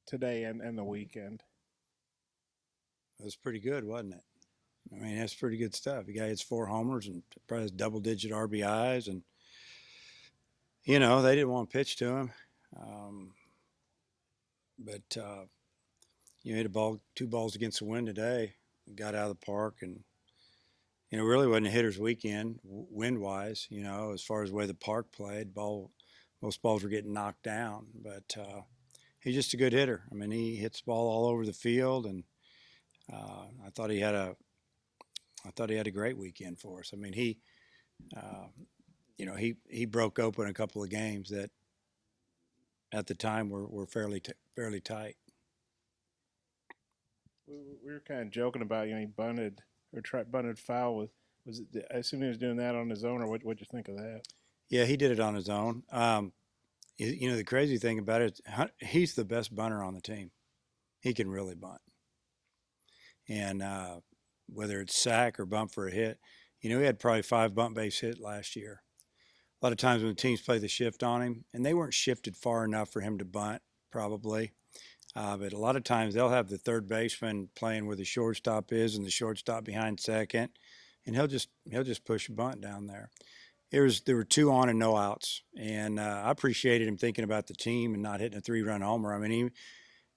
today and the weekend. It was pretty good, wasn't it? I mean, that's pretty good stuff. The guy hits four homers and probably has double-digit RBIs, and they didn't want to pitch to him, um, but hit a ball, two balls against the wind today. Got out of the park, and really wasn't a hitter's weekend wind-wise. As far as the way the park played, most balls were getting knocked down, but he's just a good hitter. I mean, he hits the ball all over the field, and I thought he had a great weekend for us. I mean, uh, he broke open a couple of games that at the time were fairly tight. We were kind of joking about he bunted or tried bunted foul with was it? I assume he was doing that on his own, or what'd you think of that? Yeah, he did it on his own. The crazy thing about it, he's the best bunter on the team. He can really bunt, and whether it's sack or bunt for a hit, he had probably five bunt base hit last year. A lot of times when the teams play the shift on him, and they weren't shifted far enough for him to bunt, probably. But a lot of times they'll have the third baseman playing where the shortstop is, and the shortstop behind second, and he'll just push a bunt down there. There were two on and no outs, and I appreciated him thinking about the team and not hitting a three-run homer. I mean,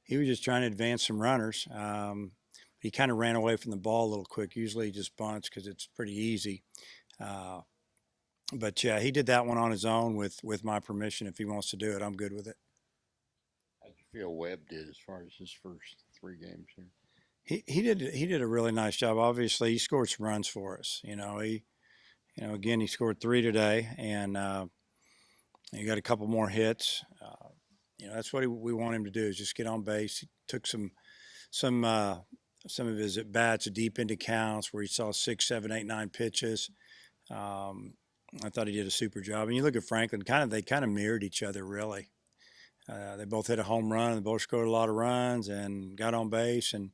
he was just trying to advance some runners. He kind of ran away from the ball a little quick. Usually he just bunts because it's pretty easy. Uh, but yeah, he did that one on his own with my permission. If he wants to do it, I'm good with it. How'd you feel Webb did as far as his first three games here? He did a really nice job. Obviously, he scored some runs for us. Again, he scored three today, and he got a couple more hits. That's what we want him to do, is just get on base. He took some some of his at bats deep into counts where he saw 6, 7, 8, 9 pitches. Um, I thought he did a super job. And you look at Franklin, they kind of mirrored each other really. They both hit a home run. They both scored a lot of runs and got on base, and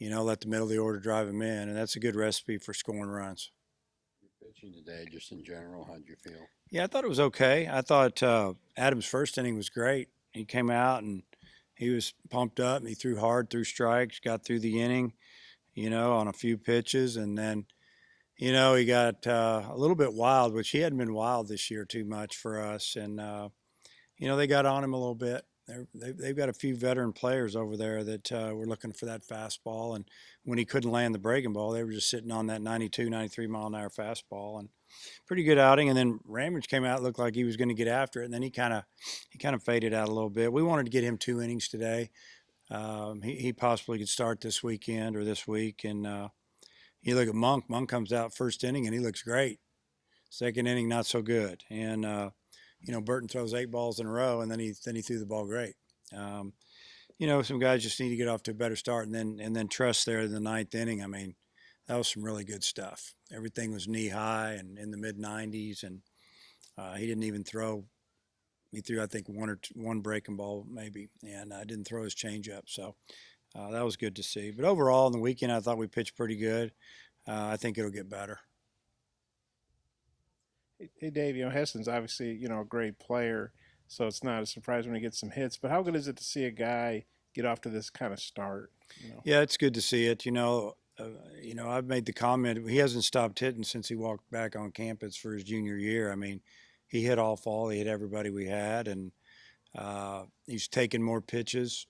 let the middle of the order drive him in. And that's a good recipe for scoring runs. Your pitching today, just in general, how'd you feel? Yeah, I thought it was okay. I thought Adams' first inning was great. He came out and he was pumped up, and he threw hard, threw strikes, got through the inning, on a few pitches. And then, he got a little bit wild, which he hadn't been wild this year too much for us. And, they got on him a little bit. They've got a few veteran players over there that were looking for that fastball. And when he couldn't land the breaking ball, they were just sitting on that 92, 93 mile an hour fastball. And pretty good outing. And then Ramage came out, looked like he was going to get after it, and then he kind of faded out a little bit. We wanted to get him 2 innings today. He possibly could start this weekend or this week. And you look at Monk. Monk comes out first inning and he looks great. Second inning, not so good. And Burton throws 8 balls in a row, and then he threw the ball great. Um, some guys just need to get off to a better start, and then trust there in the ninth inning. I mean, that was some really good stuff. Everything was knee high and in the mid 90s, and he didn't even throw. He threw, I think, one breaking ball maybe, and didn't throw his changeup. So that was good to see. But overall, in the weekend, I thought we pitched pretty good. I think it'll get better. Hey Dave, Heston's obviously a great player, so it's not a surprise when he gets some hits. But how good is it to see a guy get off to this kind of start? You know, Yeah, it's good to see it. I've made the comment he hasn't stopped hitting since he walked back on campus for his junior year. I mean, he hit all fall. He hit everybody we had, and he's taking more pitches.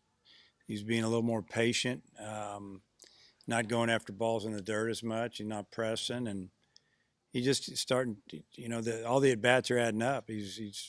He's being a little more patient, not going after balls in the dirt as much. He's not pressing, and he just starting. All the at bats are adding up. He's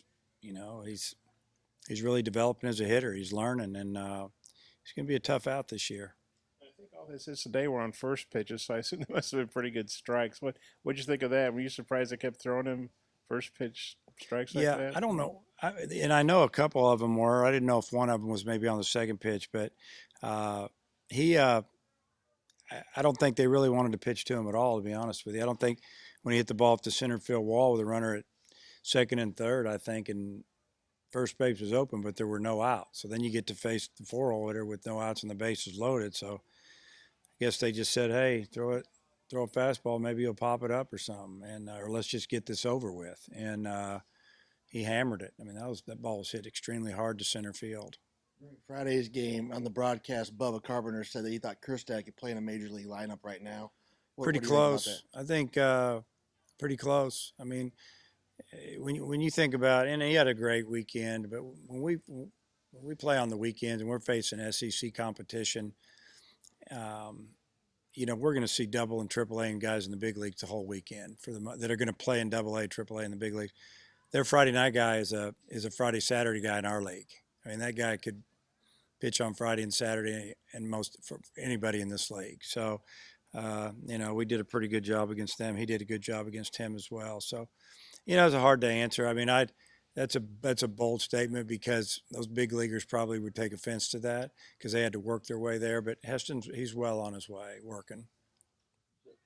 really developing as a hitter. He's learning, and he's going to be a tough out this year. I think all his hits today were on first pitches, so I assume they must have been pretty good strikes. What'd you think of that? Were you surprised they kept throwing him first pitch strikes like Yeah, that? I don't know. And I know a couple of them were. I didn't know if one of them was maybe on the second pitch, but uh, he. I don't think they really wanted to pitch to him at all. To be honest with you, I don't think when he hit the ball off the center field wall with a runner at second and third, I think, and first base was open, but there were no outs. So then you get to face the four-hole hitter with no outs and the bases loaded. So I guess they just said, "Hey, throw a fastball. Maybe he'll pop it up or something, and or let's just get this over with." And he hammered it. I mean, that ball was hit extremely hard to center field. During Friday's game on the broadcast, Bubba Carpenter said that he thought Kerstad could play in a major league lineup right now. Pretty what do you think about close. I think pretty close. I mean, when you think about, and he had a great weekend, but when we play on the weekends and we're facing SEC competition, you know, we're going to see double and triple A and guys in the big leagues the whole weekend that are going to play in double A, triple A in the big league. Their Friday night guy is a Friday, Saturday guy in our league. I mean, that guy could pitch on Friday and Saturday and for anybody in this league. So, you know, we did a pretty good job against them. He did a good job against him as well. So, you know, it's a hard to answer. I mean, that's a bold statement because those big leaguers probably would take offense to that because they had to work their way there. But he's well on his way working.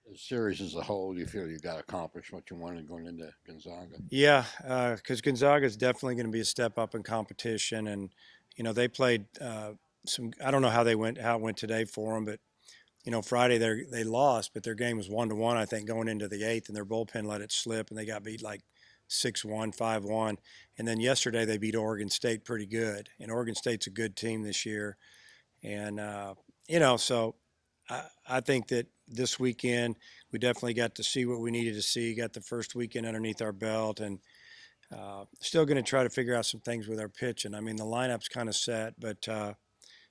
The series as a whole, you feel you got accomplished what you wanted going into Gonzaga? Yeah, because Gonzaga is definitely going to be a step up in competition, and you know they played some. I don't know how it went today for them, but you know Friday they lost, but their game was 1-1 I think going into the eighth, and their bullpen let it slip, and they got beat like 6-1, 5-1, and then yesterday they beat Oregon State pretty good, and Oregon State's a good team this year, and you know so. I think that this weekend we definitely got to see what we needed to see. Got the first weekend underneath our belt, and still going to try to figure out some things with our pitching. I mean, the lineup's kind of set, but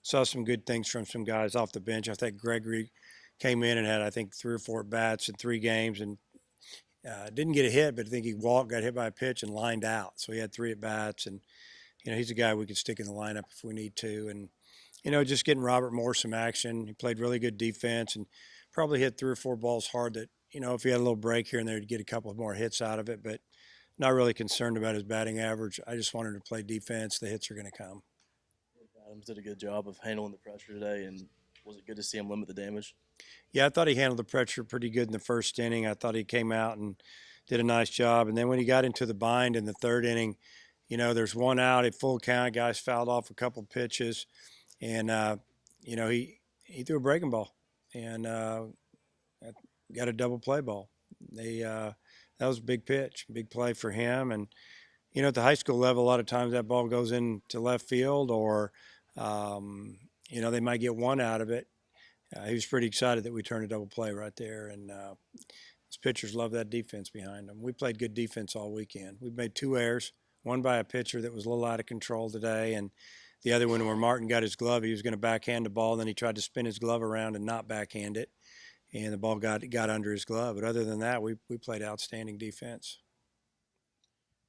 saw some good things from some guys off the bench. I think Gregory came in and had, I think, 3 or 4 bats in 3 games, and didn't get a hit, but I think he walked, got hit by a pitch, and lined out. So he had 3 at bats, and you know he's a guy we could stick in the lineup if we need to, and. You know, just getting Robert Moore some action. He played really good defense and probably hit 3 or 4 balls hard that, you know, if he had a little break here and there, he'd get a couple more hits out of it. But not really concerned about his batting average. I just wanted to play defense. The hits are going to come. Adams did a good job of handling the pressure today, and was it good to see him limit the damage? Yeah, I thought he handled the pressure pretty good in the first inning. I thought he came out and did a nice job. And then when he got into the bind in the 3rd inning, you know, there's 1 out at full count. Guys fouled off a couple pitches. And, you know, he threw a breaking ball and got a double play ball. That was a big pitch, big play for him. And, you know, at the high school level, a lot of times that ball goes into left field or, you know, they might get 1 out of it. He was pretty excited that we turned a double play right there. And his pitchers love that defense behind them. We played good defense all weekend. We made 2 errors, one by a pitcher that was a little out of control today, and the other one where Martin got his glove, he was going to backhand the ball, and then he tried to spin his glove around and not backhand it, and the ball got under his glove. But other than that, we played outstanding defense.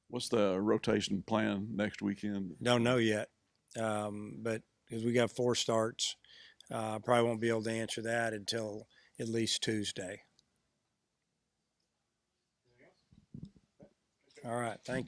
What's the rotation plan next weekend? Don't know yet, but because we got 4 starts, probably won't be able to answer that until at least Tuesday. All right, thank you.